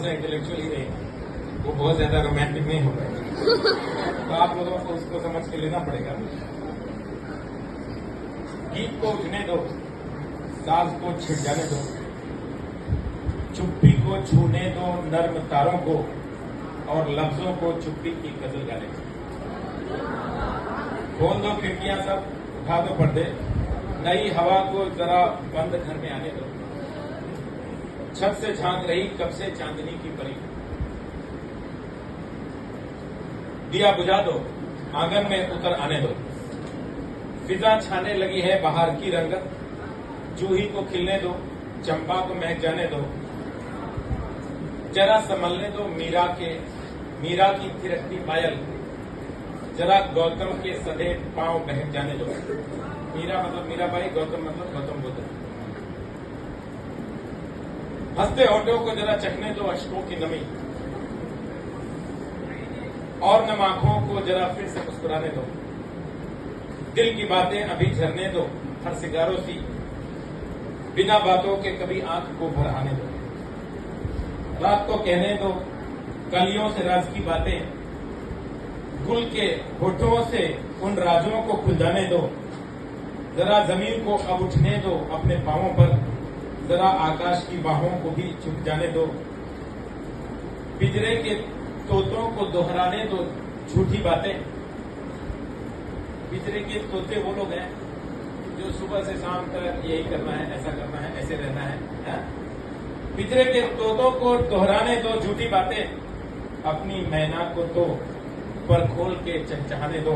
सा इंटेलेक्चुअल ही रहे, वो बहुत ज्यादा रोमांटिक नहीं हो पाएगा। तो आप लोगों को उसको समझ के लेना पड़ेगा। गीत को उठने दो, साज को छिड़ जाने दो, चुप्पी को छूने दो नर्म तारों को, और लफ्जों को चुप्पी की गजल गाने दो। खोल दो खिड़कियां सब, उठा दो पर्दे, नई हवा को जरा बंद घर में आने दो। छत से झांक रही कब से चांदनी की परी, दिया बुझा दो, आंगन में उतर आने दो। फिजा छाने लगी है बाहर की रंगत, जूही को खिलने दो, चंपा को महक जाने दो। जरा संभलने दो मीरा की थिरकती पायल, जरा गौतम के सधे पांव बहक जाने दो। मीरा मतलब मीराबाई, गौतम मतलब गौतम बुद्ध। हंसते होठों को जरा चखने दो अश्कों की नमी, और नम आंखों को जरा फिर से मुस्कुराने दो। दिल की बातें अभी झरने दो हर सिगारों सी, बिना बातों के कभी आंख को भर आने दो। रात को कहने दो कलियों से राज की बातें, गुल के होठों से उन राजों को खुल जाने दो। जरा जमीन को अब उठने दो अपने पांवों पर, जरा आकाश की बाहों को भी झुक जाने दो। पिंजरे के तोतों को दोहराने दो झूठी बातें। पिंजरे के तोते वो लोग हैं जो सुबह से शाम तक यही करना है, ऐसा करना है, ऐसे रहना है। पिंजरे के तोतों को दोहराने दो झूठी बातें, अपनी मैना को तो पर खोल के चहचहाने दो।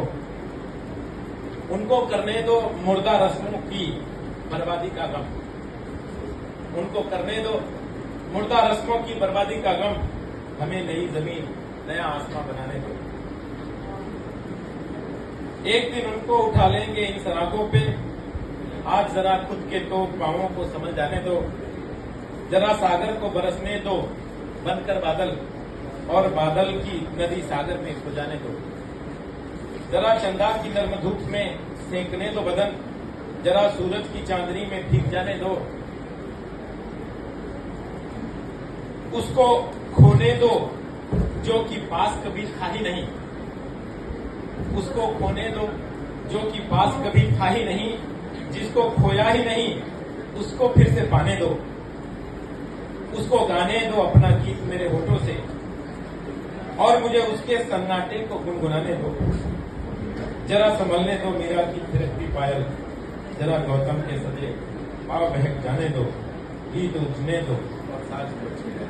उनको करने दो मुर्दा रस्मों की बर्बादी का गम, उनको करने दो मुर्दा रस्मों की बर्बादी का गम। हमें नई जमीन नया आसमां बनाने दो। एक दिन उनको उठा लेंगे इन सरागों पे, आज जरा खुद के तो पांवों को समझ जाने दो। जरा सागर को बरसने दो बनकर बादल, और बादल की नदी सागर में खो जाने दो। जरा चंदा की नर्म धूप में सेंकने दो बदन, जरा सूरज की चांदनी में भीग जाने दो। उसको खोने दो जो कि पास कभी था ही नहीं, उसको खोने दो जो कि पास कभी था ही नहीं। जिसको खोया ही नहीं उसको फिर से पाने दो। उसको गाने दो अपना गीत मेरे होठों से, और मुझे उसके सन्नाटे को गुनगुनाने दो। जरा संभलने दो मीरा की थिरकती पायल, जरा गौतम के सजे पांव बहक जाने दो। गीत उठने दो और साज को छेड़ने दो।